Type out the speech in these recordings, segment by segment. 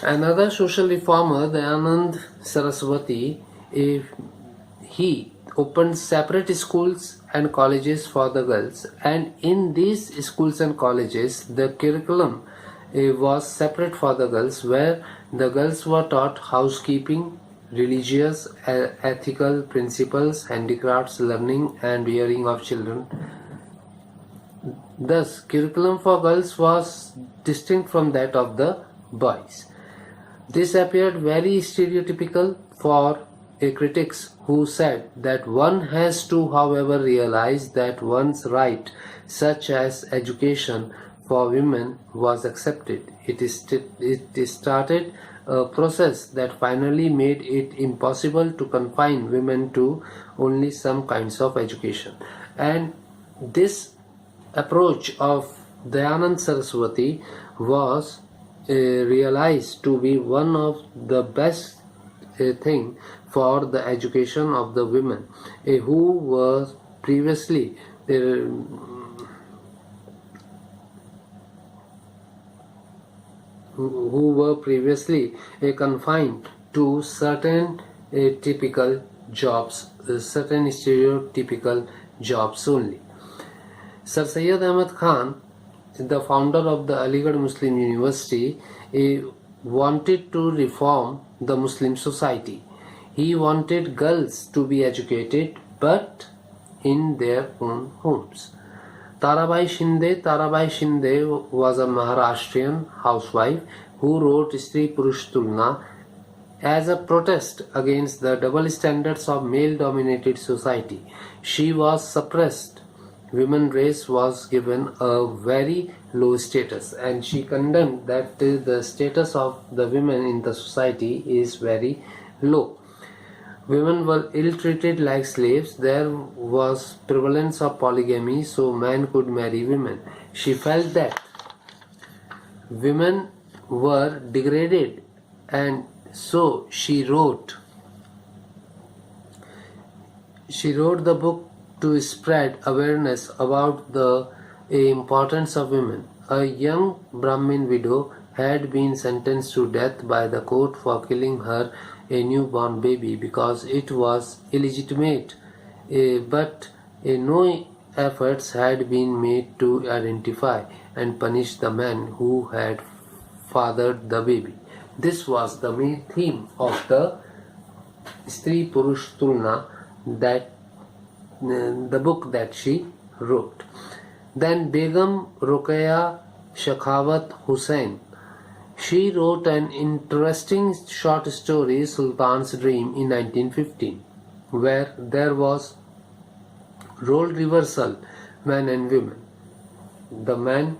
Another social reformer, Dayanand Saraswati, he opened separate schools and colleges for the girls, and in these schools and colleges, the curriculum was separate for the girls, where the girls were taught housekeeping, religious, ethical principles, handicrafts, learning, and rearing of children. Thus, curriculum for girls was distinct from that of the boys. This appeared very stereotypical for critics who said that one has to, however, realize that one's right, such as education for women, was accepted. It started a process that finally made it impossible to confine women to only some kinds of education. And this approach of Dayanand Saraswati was realized to be one of the best thing for the education of the women who were previously confined to certain typical jobs, certain stereotypical jobs only. Sir Syed Ahmad Khan, the founder of the Aligarh Muslim University, wanted to reform the Muslim society. He wanted girls to be educated, but in their own homes. Tarabai Shinde was a Maharashtrian housewife who wrote Stri Purush Tulna as a protest against the double standards of male-dominated society. She was suppressed. Women race was given a very low status, and she condemned that the status of the women in the society is very low. Women were ill-treated like slaves. There was prevalence of polygamy, so men could marry women. She felt that women were degraded, and so she wrote the book to spread awareness about the importance of women. A young Brahmin widow had been sentenced to death by the court for killing her a newborn baby because it was illegitimate, but no efforts had been made to identify and punish the man who had fathered the baby. This was the main theme of the Stri Purush Tulna, that the book that she wrote. Then Begum Ruqayya Shakhawat Hussain, she wrote an interesting short story, Sultan's Dream, in 1915, where there was role reversal, men and women. The man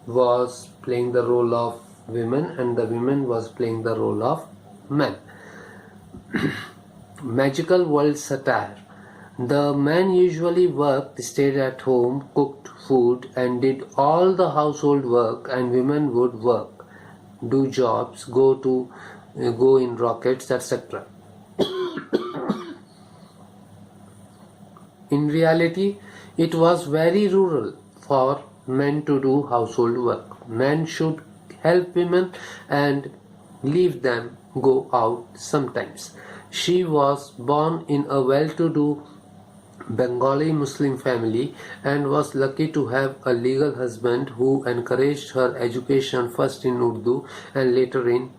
was playing the role of women and the women was playing the role of men. Magical world satire. The men usually worked, stayed at home, cooked food, and did all the household work, and women would work, do jobs, go in rockets, etc. In reality, it was very rural for men to do household work. Men should help women and leave them go out sometimes. She was born in a well-to-do Bengali Muslim family and was lucky to have a legal husband who encouraged her education first in Urdu and later in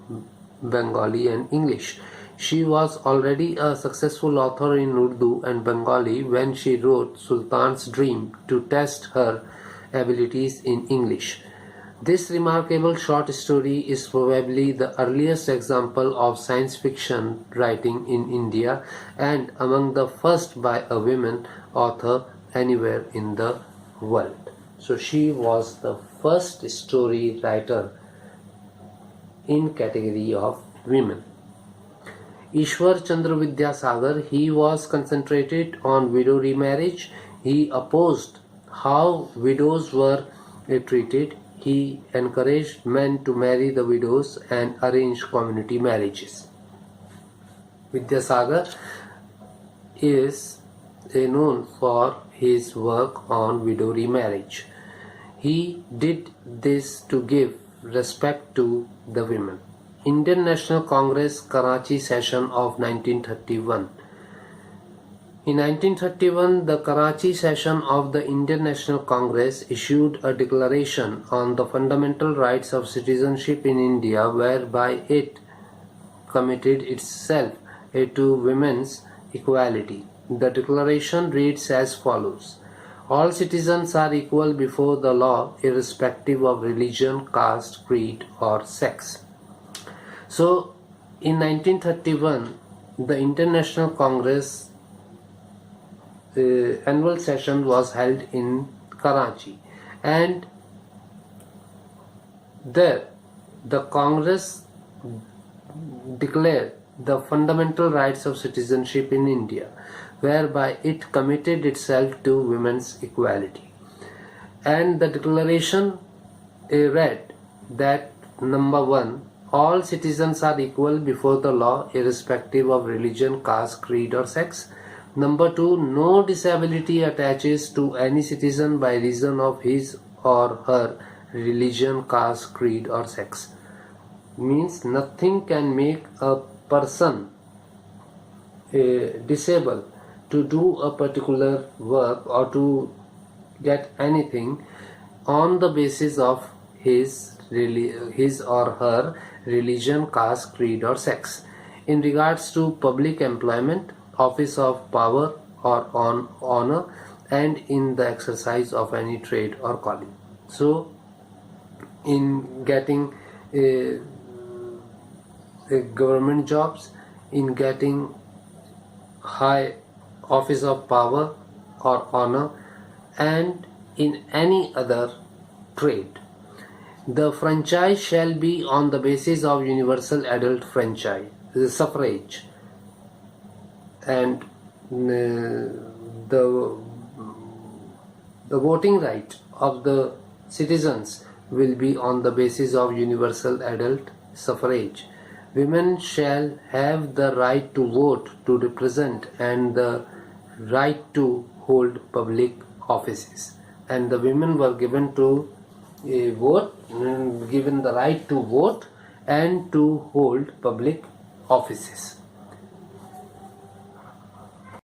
Bengali and English. She was already a successful author in Urdu and Bengali when she wrote Sultan's Dream to test her abilities in English. This remarkable short story is probably the earliest example of science fiction writing in India and among the first by a woman author anywhere in the world. So she was the first story writer in category of women. Ishwar Chandra Vidyasagar, he was concentrated on widow remarriage. He opposed how widows were treated. He encouraged men to marry the widows and arrange community marriages. Vidyasagar is known for his work on widow remarriage. He did this to give respect to the women. Indian National Congress Karachi session of 1931. In 1931, the Karachi session of the Indian National Congress issued a declaration on the fundamental rights of citizenship in India, whereby it committed itself to women's equality. The declaration reads as follows: all citizens are equal before the law, irrespective of religion, caste, creed, or sex. So, in 1931, the International Congress annual session was held in Karachi, and there the Congress declared the fundamental rights of citizenship in India, whereby it committed itself to women's equality. And the declaration read that number 1, all citizens are equal before the law, irrespective of religion, caste, creed, or sex. Number 2, no disability attaches to any citizen by reason of his or her religion, caste, creed, or sex. Means nothing can make a person disabled to do a particular work or to get anything on the basis of his or her religion, caste, creed, or sex. In regards to public employment, office of power or on honor, and in the exercise of any trade or calling. So, in getting government jobs, in getting high office of power or honor, and in any other trade, the franchise shall be on the basis of universal adult franchise, the suffrage, and the voting right of the citizens will be on the basis of universal adult suffrage. Women shall have the right to vote, to represent, and the right to hold public offices. And the women were given to given the right to vote and to hold public offices.